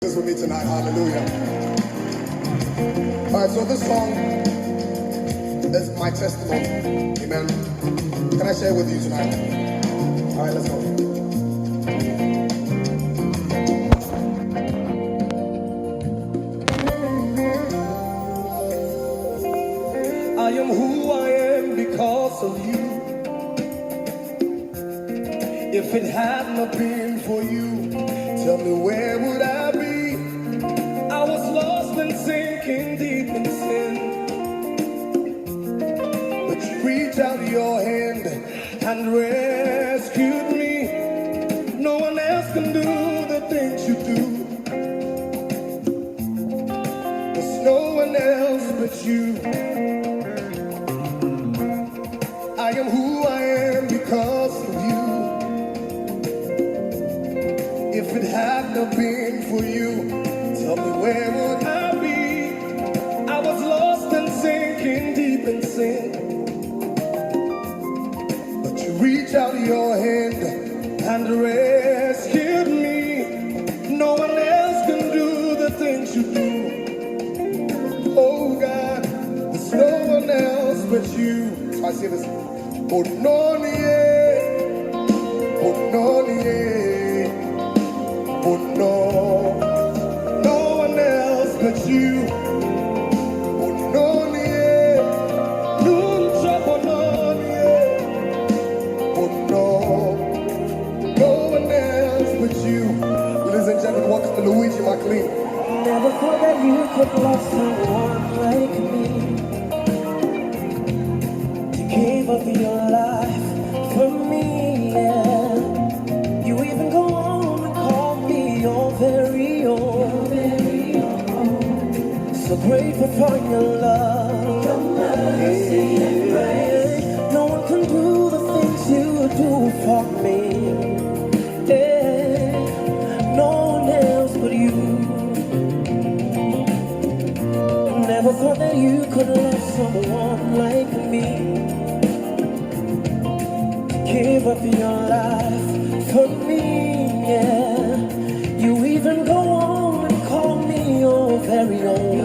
This with me tonight, hallelujah. All right, so this song is my testimony, amen. Can I share it with you tonight? All right, let's go. I am who I am because of you. If it had not been for you, tell me where would I be? I was lost and sinking deep in sin, but you reached out your hand and rescued me. No one else can do the things you do. There's no one else but you. I am who I am because of you. If it had not been for you, tell me where would I be? I was lost and sinking deep in sin, but you reached out your hand and rescued me. No one else can do the things you do. Oh God, there's no one else but you. So I say this. Oh no, yeah. Oh no, yeah. Oh no, no one else but you. Oh no, yeah. No trouble, no, yeah. Oh no, no one else but you. Ladies and gentlemen, welcome to Luigi McLean. Never thought that you could love someone like me. You gave up your life for me, yeah. You even go on and call me your very own. So grateful for your love, your mercy and grace. No one can do the things you do for me, yeah. No one else but you. Never thought that you could love someone like me. Give up your life for me, yeah. You even go on and call me your very own.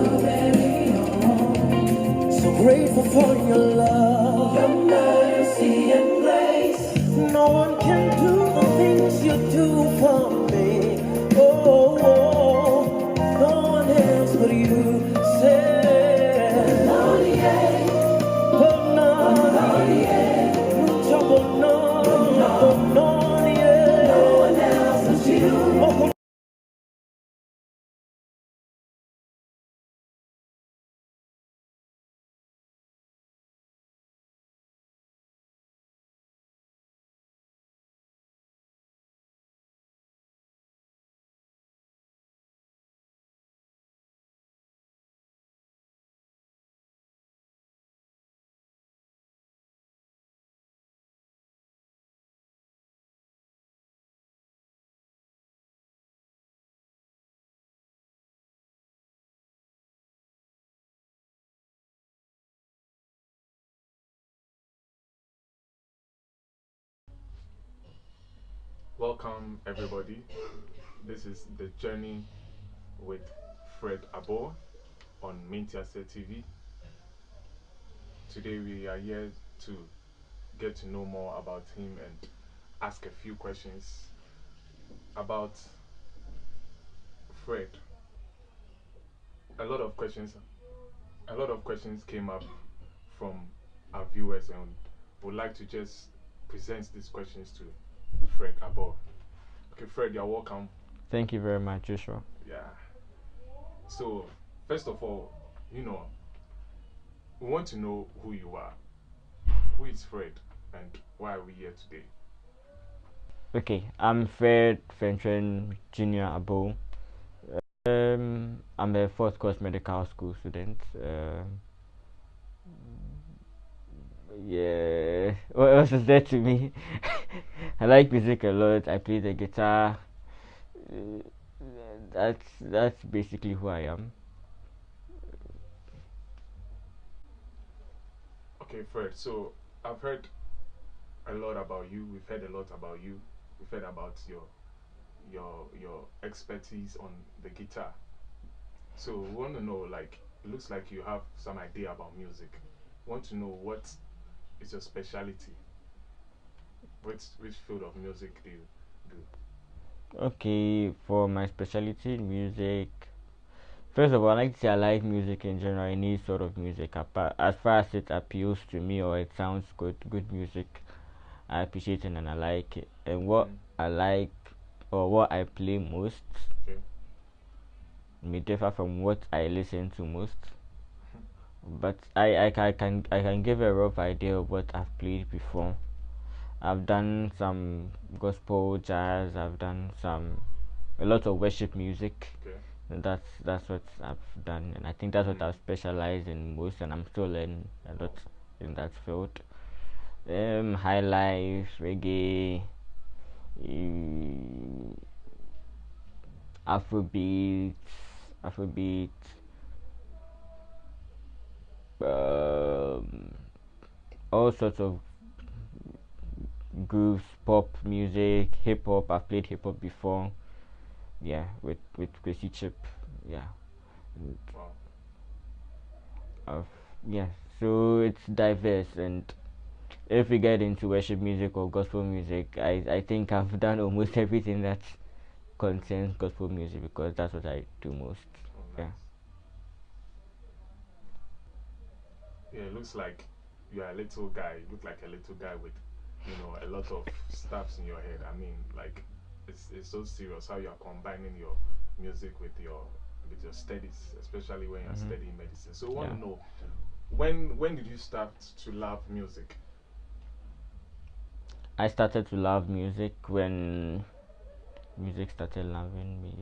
So grateful for your love, your mercy and grace. No one can do the things you do for me. Oh, oh, no one else but you. Say, Welcome everybody. This is The Journey with Fred Abboe on MentiasieTV. Today we are here to get to know more about him and ask a few questions about Fred. A lot of questions came up from our viewers, and would like to just present these questions to Fred Abboe. Okay, Fred, you're welcome. Thank you very much, Joshua. Yeah. So, first of all, we want to know who you are. Who is Fred and why are we here today? Okay, I'm Fred Jnr. Abboe. I'm a fourth course medical school student. Yeah, what else is there to me? I like music a lot. I play the guitar. Uh, that's basically who I am. Okay, Fred, so I've heard a lot about you. We've heard a lot about you. We've heard about your expertise on the guitar. So we want to know, like, it looks like you have some idea about music. Want to know what is your specialty? Which field of music do you do? Okay, for my specialty in music, first of all, I like to say I like music in general, any sort of music. As far as it appeals to me or it sounds good music, I appreciate it and I like it. And what I like or what I play most Okay. may differ from what I listen to most. But I can give a rough idea of what I've played before. I've done some gospel jazz. I've done a lot of worship music. Okay. And that's what I've done, and I think that's what I've specialized in most, and I'm still learning a lot in that field. High life, reggae, uh, Afrobeat, um, all sorts of grooves, pop music, hip hop. I've played hip hop before. Yeah, with Chrissy Chip. Yeah. Wow. Of yeah, so it's diverse, and if we get into worship music or gospel music, I think I've done almost everything that concerns gospel music because that's what I do most. Oh, nice. Yeah. Yeah, it looks like you are a little guy. You look like a little guy with, a lot of stuffs in your head. I mean, like, it's so serious how you are combining your music with your studies, especially when you're studying medicine. So I want to know, when did you start to love music? I started to love music when music started loving me.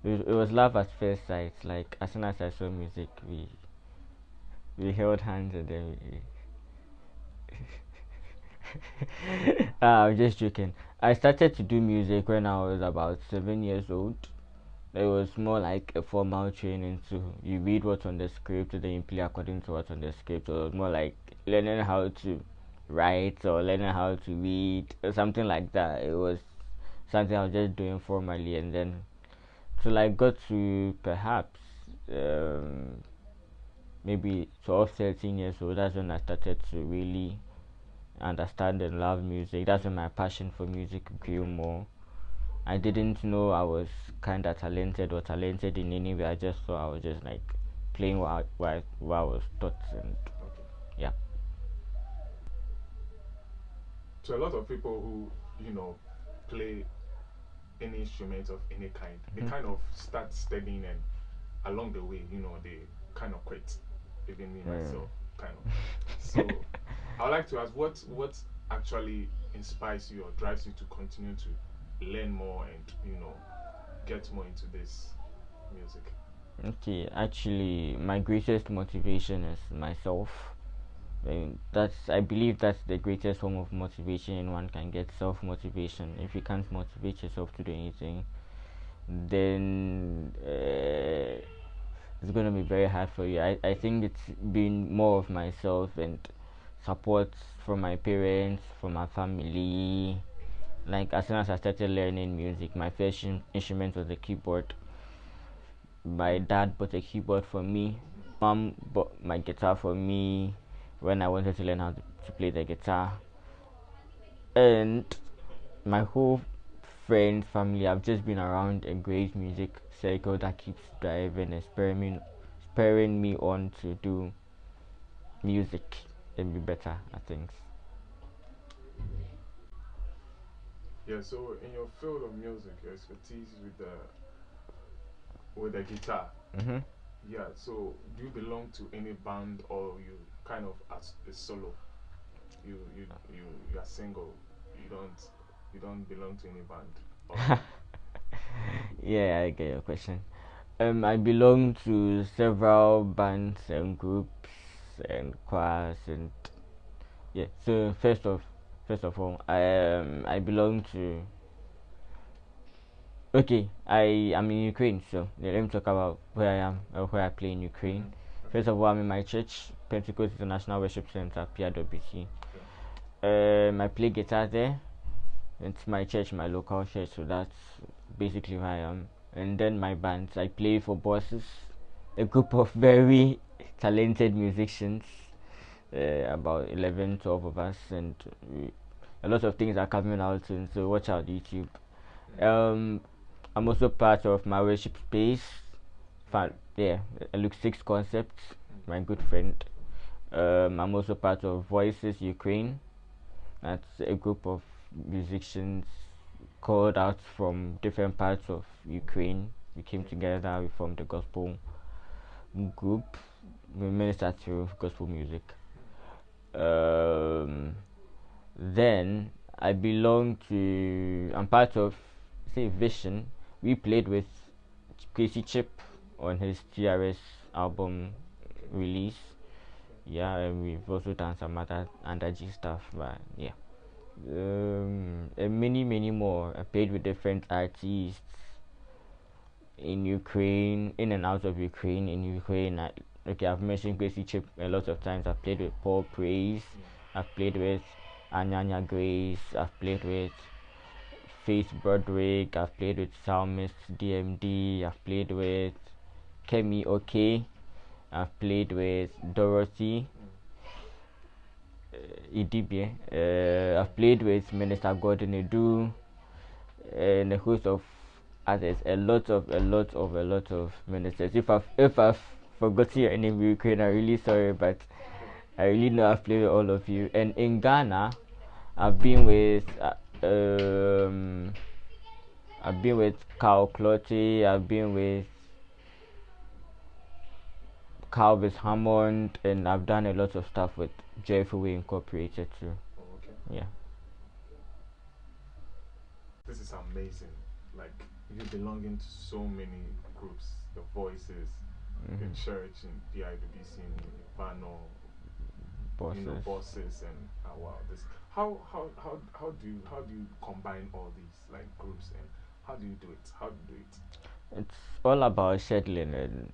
It was love at first sight. Like as soon as I saw music, we held hands and then we I'm just joking. I started to do music when I was about 7 years old. It was more like a formal training, so you read what's on the script and then you play according to what's on the script. So it was more like learning how to write or learning how to read or something like that. It was something I was just doing formally, and then till I got to perhaps maybe 12, 13 years old, that's when I started to really understand and love music. That's when my passion for music grew more. I didn't know I was kind of talented or talented in any way. I just thought I was just like playing what I was taught, and yeah. To a lot of people who play any instrument of any kind, they kind of start studying, and along the way, they kind of quit. Even me myself, kind of. So I would like to ask, what actually inspires you or drives you to continue to learn more and get more into this music? Okay, actually, my greatest motivation is myself. And I believe that's the greatest form of motivation anyone can get, self motivation. If you can't motivate yourself to do anything, then it's gonna be very hard for you. I think it's been more of myself and support from my parents, from my family. Like as soon as I started learning music, my first instrument was the keyboard. My dad bought a keyboard for me. Mom bought my guitar for me when I wanted to learn how to play the guitar. And my whole friends, family, I've just been around a great music circle that keeps driving and spurring me on to do music and be better at things. Yeah, so in your field of music, your expertise with the guitar. Yeah, so do you belong to any band, or you kind of as a solo? You are single. You don't belong to any band. Yeah, I get your question. I belong to several bands and groups and choirs, and yeah. So first of all, I belong to. Okay, I am in Ukraine, so yeah, let me talk about where I am or where I play in Ukraine. First of all, I'm in my church, Pentecost International Worship Center, PRWC. I play guitar there. It's my church, my local church, so that's basically who I am. And then my bands, I play for Bosses, a group of very talented musicians, about 11, 12 of us, and a lot of things are coming out soon, so watch out YouTube. I'm also part of my worship space, Luke 6 Concepts, my good friend. I'm also part of Voices Ukraine. That's a group of musicians called out from different parts of Ukraine. We came together, we formed a gospel group. We minister through gospel music. Then I'm part of, say, Vision. We played with Crazy Chip on his TRS album release. Yeah, and we've also done some other underg stuff, but yeah. And many more. I played with different artists in Ukraine, in and out of Ukraine. In Ukraine, I've mentioned Gracie Chip a lot of times. I've played with Paul Praise, I've played with Anyanya Grace, I've played with Faith Broderick, I've played with Psalmist DMD, I've played with Kemi OK, I've played with Dorothy Idibie, I've played with Minister Gordon Edu, and a host of others, a lot of ministers. If I've forgotten your name, Ukraine, I'm really sorry, but I really know I've played with all of you. And in Ghana, I've been with Carl Clotty, I've been with Calvis Hammond, and I've done a lot of stuff with Joyful Way Incorporated too. Oh, okay. Yeah. This is amazing. Like, you belonging to so many groups, the Voices, in church, in BIBC, in Vano, Bosses, and wow, this. How do you combine all these like groups, and how do you do it? How do you do it? It's all about scheduling, and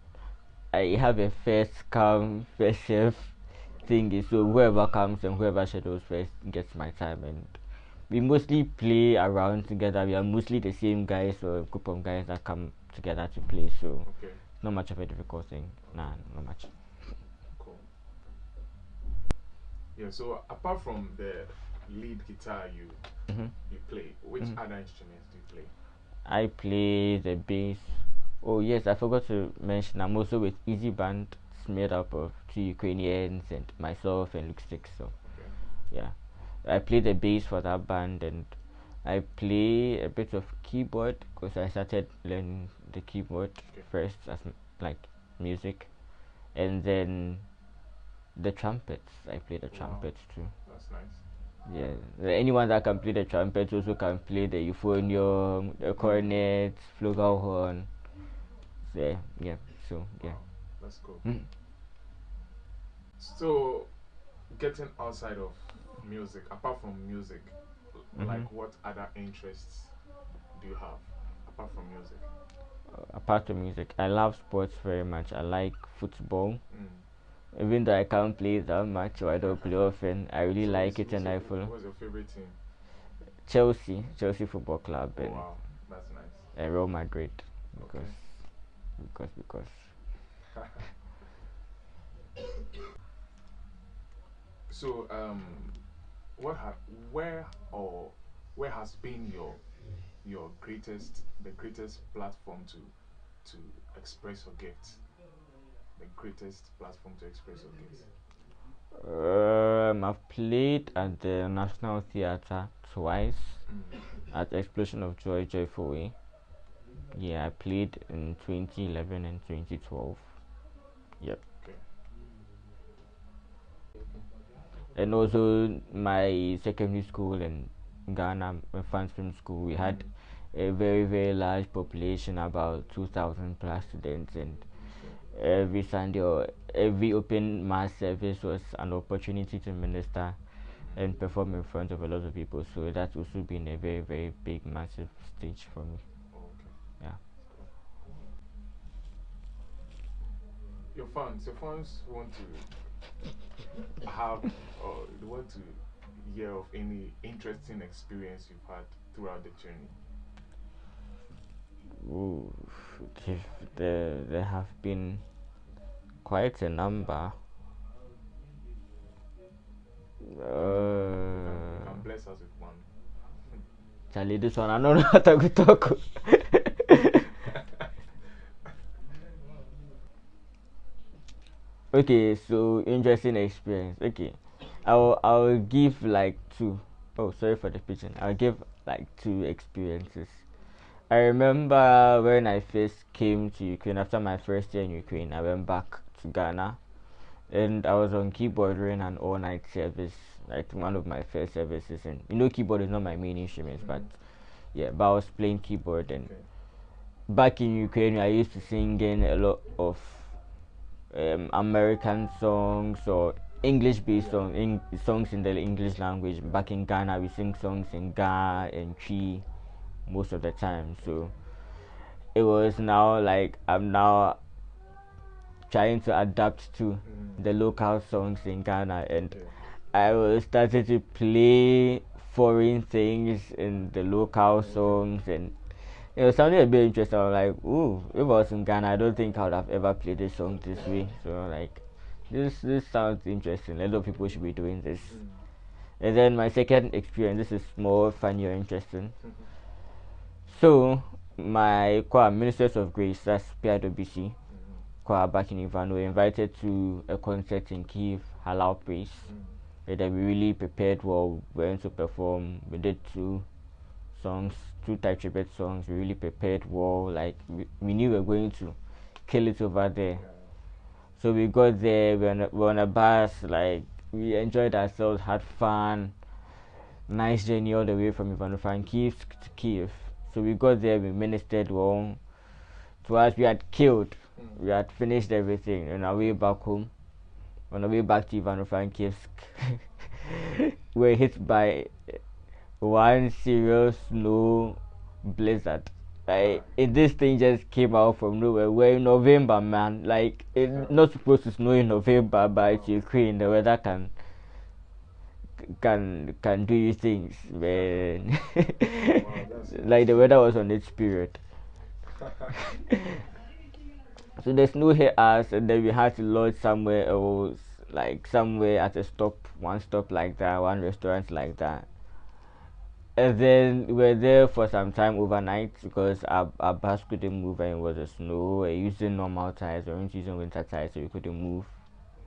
I have a first come first serve thing, so whoever comes and whoever schedules first gets my time. And we mostly play around together. We are mostly the same guys or a group of guys that come together to play, so Okay. not much of a difficult thing. Nah, not much. Cool. Yeah, so apart from the lead guitar you play, which other instruments do you play? I play the bass. Oh yes, I forgot to mention, I'm also with Easy Band. It's made up of 2 Ukrainians and myself and Luke Six. So yeah, I play the bass for that band, and I play a bit of keyboard because I started learning the keyboard first as like music, and then the trumpets. I play the trumpets too. That's nice. Yeah, anyone that can play the trumpet also can play the euphonium, the cornet, flugelhorn. So, yeah, so yeah. Wow, that's cool. So, getting outside of music, apart from music, like what other interests do you have apart from music? Apart from music, I love sports very much. I like football. Even though I can't play that much or I don't play often, I really like it, and I follow. What's your favorite team? Chelsea Football Club, and wow, that's nice. And Real Madrid, because. So where has been your greatest platform to express your gifts? The greatest platform to express your gifts? I've played at the National Theatre twice, at Explosion of Joy, Joyful Way. Yeah, I played in 2011 and 2012. Yep. Okay. And also my secondary school in Ghana, Fans Film School, we had a very large population, about 2,000 plus students, and every Sunday or every open mass service was an opportunity to minister and perform in front of a lot of people. So that's also been a very big, massive stage for me. Okay. Yeah. Your fans want to have or they want to hear of any interesting experience you've had throughout the journey. Ooh, there have been quite a number. You can bless us with one. Charlie, this one I don't know how to talk. Okay, so interesting experience. Okay, I'll give like two. Oh, sorry for the pigeon. I'll give like two experiences. I remember when I first came to Ukraine after my first year in Ukraine. I went back to Ghana, and I was on keyboard during an all-night service, like one of my first services. And keyboard is not my main instrument, but yeah, but I was playing keyboard. And back in Ukraine, I used to sing in a lot of American songs or English-based songs in the English language. Back in Ghana, we sing songs in Ga and Chi most of the time. So it was now like I'm now trying to adapt to the local songs in Ghana, and I was started to play foreign things in the local songs, and it was something a bit interesting. I was like, ooh, if I was in Ghana, I don't think I would have ever played this song this way. So like, this sounds interesting. A lot of people should be doing this. And then my second experience, this is more funny or interesting. So my choir, Ministers of Grace, that's PIWC choir back in Ivan, were invited to a concert in Kiev, Halal Praise. And then we really prepared well. We went to perform. We did two songs, two Thai tribute songs. We really prepared well. Like we knew we were going to kill it over there. So we got there. We were on a bus. Like we enjoyed ourselves, had fun. Nice journey all the way from Ivano-Frankivsk to Kiev. So we got there. We ministered well. To us, we had killed. We had finished everything. On our way back home, on our way back to Ivano-Frankivsk, we were hit by one serious snow blizzard. Like this thing just came out from nowhere. We're in November, man. Like it's not supposed to snow in November, but it's Ukraine. The weather can do you things, man. Like the weather was on its period. So the snow hit us, and then we had to lodge somewhere else, like somewhere at a stop, one stop like that, one restaurant like that. And then we were there for some time overnight because our bus couldn't move and it was a snow. We were using normal tires, we weren't using winter tires, so we couldn't move.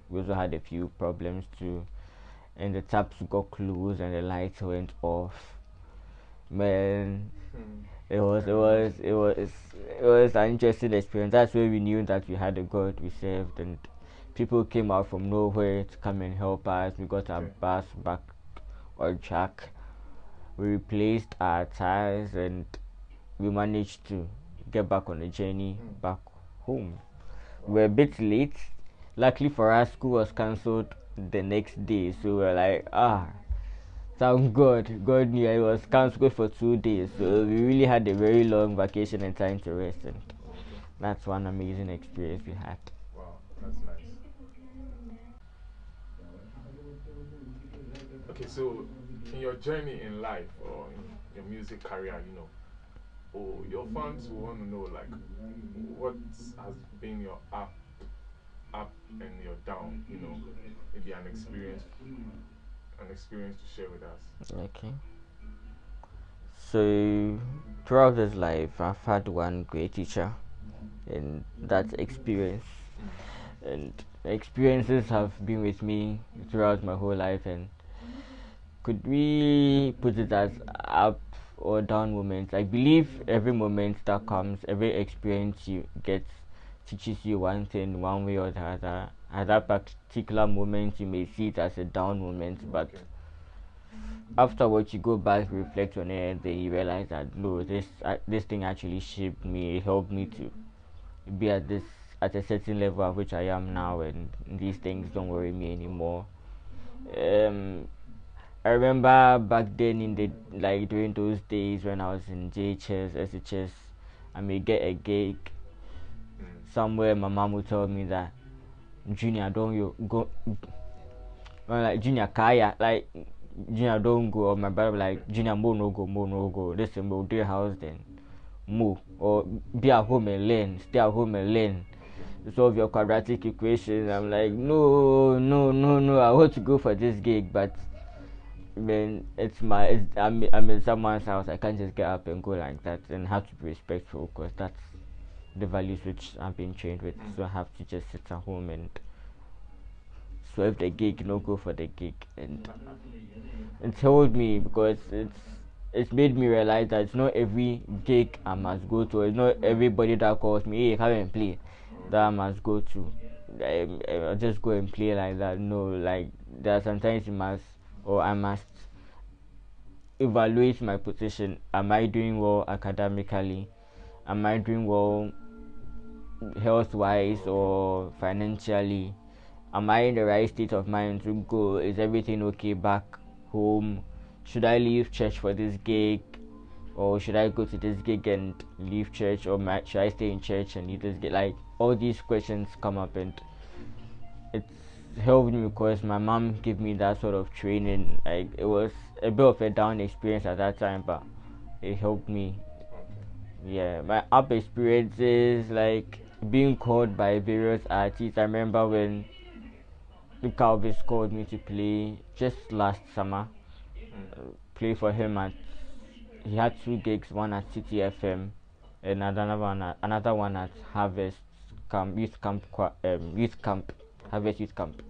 We also had a few problems too, and the taps got closed and the lights went off. Man, it was an interesting experience. That's where we knew that we had a God we served, and people came out from nowhere to come and help us. We got our bus back on track. We replaced our tires, and we managed to get back on the journey back home. We were a bit late. Luckily for us, school was cancelled the next day, so we were like, thank God. God knew it was cancelled for 2 days, so we really had a very long vacation and time to rest, and that's one amazing experience we had. Wow, that's nice. Okay, so in your journey in life or in your music career, your fans will want to know like what has been your up and your down, maybe an experience to share with us. Okay. So throughout this life, I've had one great teacher, and that's experience. And experiences have been with me throughout my whole life, and could we put it as up or down moments? I believe every moment that comes, every experience you get teaches you one thing one way or the other. At that particular moment you may see it as a down moment, but afterwards you go back, reflect on it, then you realize that no, this thing actually shaped me. It helped me to be at a certain level at which I am now, and these things don't worry me anymore. I remember back then during those days when I was in JHS, SHS, I may get a gig somewhere. My mom would tell me that, Junior, don't you go. I'm like, Junior, Kaya, like, Junior, don't go. Or my brother like, Junior, mo no go. Listen, we'll do a house then. move, or be at home and learn, stay at home and learn, solve your quadratic equation. I'm like, no, I want to go for this gig, but man, I'm in someone's house. I can't just get up and go like that, and have to be respectful, because that's the values which I've been trained with. So I have to just sit at home and swerve the gig, no go for the gig. And it's helped me, because it's made me realize that it's not every gig I must go to. It's not everybody that calls me, hey, come and play, that I must go to. I'll just go and play like that. No, like there are sometimes I must evaluate my position. Am I doing well academically? Am I doing well health wise or financially? Am I in the right state of mind to go? Is everything okay back home? Should I leave church for this gig, or should I go to this gig and leave church, or should I stay in church and leave this gig? Like, all these questions come up, and it's helped me because my mom gave me that sort of training. Like, it was a bit of a down experience at that time, but it helped me. Yeah, my up experiences, like being called by various artists. I remember when the Calvis called me to play just last summer. Play for him at. He had 2 gigs, one at City FM, and another one at Harvest Camp, Youth Camp, Harvest Youth Camp.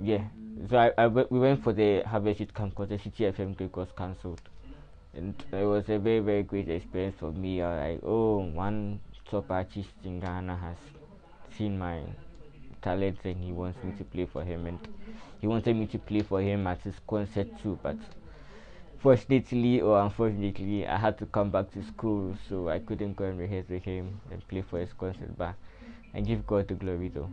Yeah, so we went for the Harvest Youth Camp because the City FM gig was cancelled, and it was a very, very great experience for me. I was like, oh, one top artist in Ghana has seen my talent and he wants me to play for him, and he wanted me to play for him at his concert too, but fortunately or unfortunately I had to come back to school, so I couldn't go and rehearse with him and play for his concert, but I give God the glory though.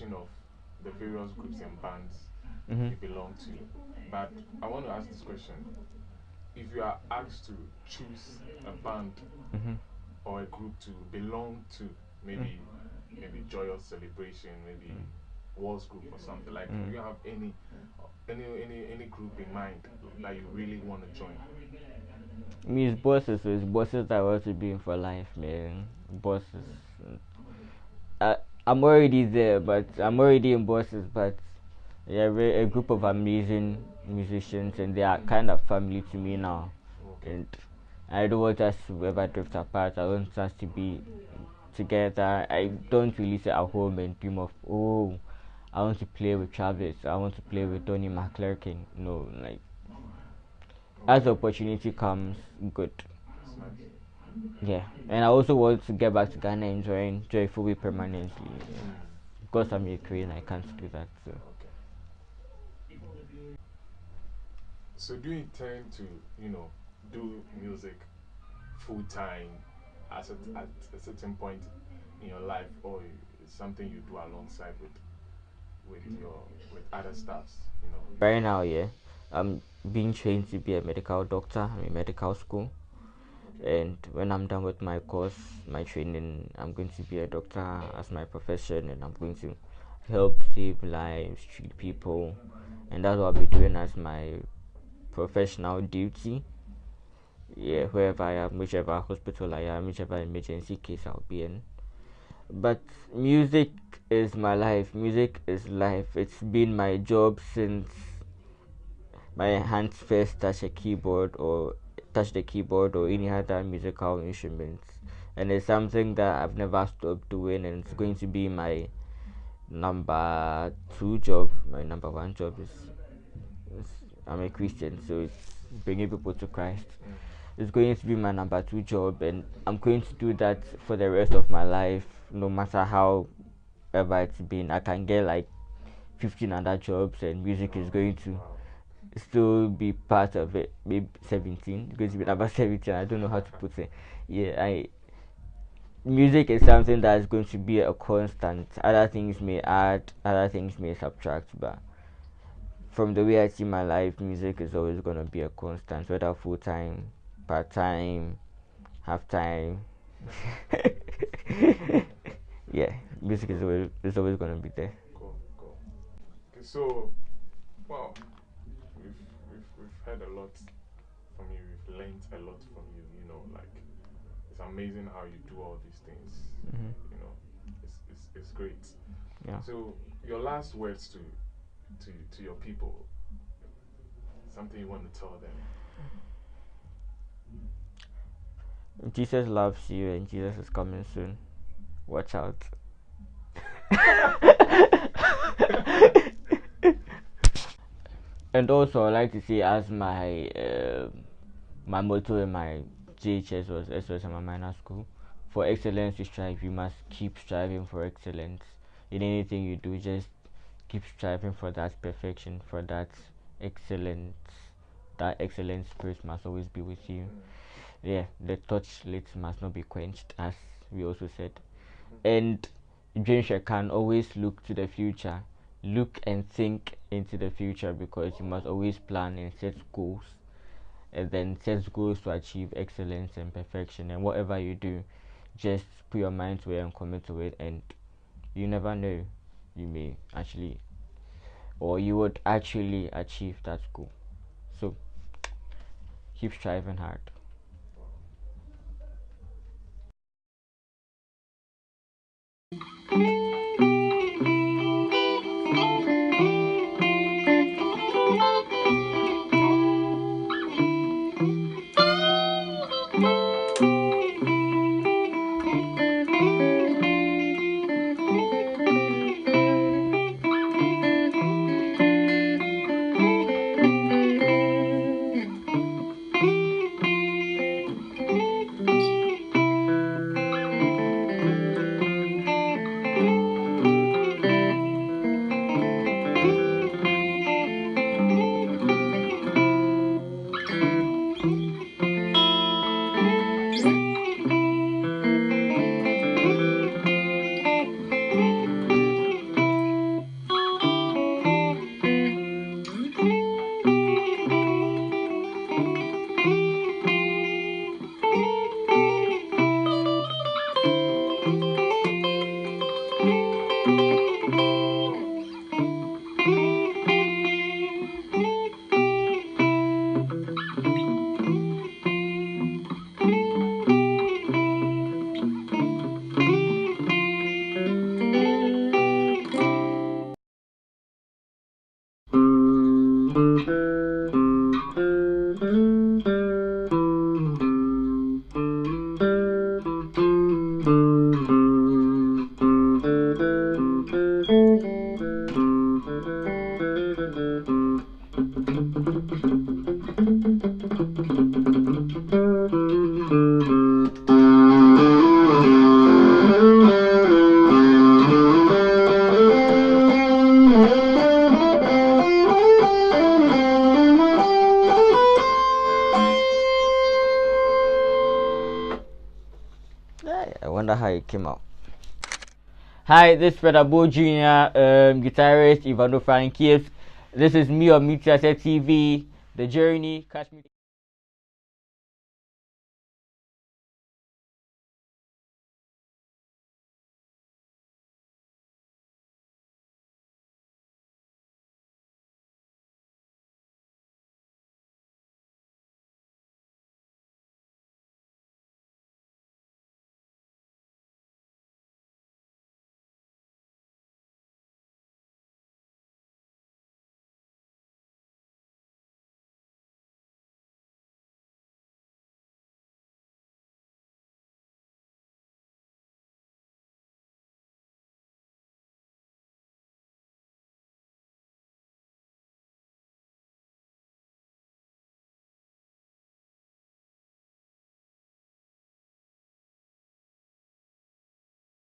Of the various groups and bands Mm-hmm. you belong to, but I want to ask this question. If you are asked to choose a band Mm-hmm. or a group to belong to, maybe Joyous Celebration, maybe Walls Group or something, like, do you have any group in mind that you really want to join? Me, it's bosses, so it's bosses that I want to be in for life, man. Bosses. I'm already there, but I'm already in bosses, but yeah, we're a group of amazing musicians, and they are kind of family to me now. Okay. And I don't want us to ever drift apart. I want us to be together. I don't really sit at home and dream of, oh, I want to play with Travis, I want to play with Donnie McClurkin. No, like, as the opportunity comes, good. Yeah, and I also want to get back to Ghana and join Joyful permanently. Because I'm Ukraine, I can't do that. So do you intend to, do music full time at a certain point in your life, or it's something you do alongside with other staffs? Right now, yeah, I'm being trained to be a medical doctor. I'm in medical school, and when I'm done with my course, my training, I'm going to be a doctor as my profession, and I'm going to help save lives, treat people, and that's what I'll be doing as my professional duty. Yeah, wherever I am, whichever hospital I am, whichever emergency case I'll be in. but music is my life. Music is life. It's been my job since my hands first touch the keyboard or any other musical instruments, and it's something that I've never stopped doing, and it's going to be my number two job. My number one job is I'm a Christian, so it's bringing people to Christ. It's going to be my number two job, and I'm going to do that for the rest of my life, no matter how ever it's been. I can get like 15 other jobs, and music is going to still be part of it. Maybe 17. It's going to be number 17. I don't know how to put it. Yeah, music is something that is going to be a constant. Other things may add, other things may subtract, but from the way I see my life, music is always going to be a constant, whether full time, part time, half time. Yeah, music is always going to be there. Cool, cool. Okay, so, well, we've heard a lot from you. We've learned a lot from you. You know, like it's amazing how you do all these things. You know, it's great. Yeah. So, your last words to your people. Something you want to tell them. Jesus loves you, and Jesus is coming soon. Watch out. And also, I like to say, as my my motto in my JHS was SOS in my minor school, for excellence you strive. You must keep striving for excellence in anything you do. Just keep striving for that perfection, for that excellence. That excellent spirit must always be with you. Yeah, the torchlight must not be quenched, as we also said. And Jnr can always look to the future. Look and think into the future, because you must always plan and set goals, and then set goals to achieve excellence and perfection. And whatever you do, just put your mind to it and commit to it, and you never know, you may actually, or you would actually achieve that goal. So keep striving hard. I wonder how it came out. Hi, this is Fred Abboe Jnr, guitarist Ivano Frankies. This is me on MentiasieTV, The Journey. Catch me.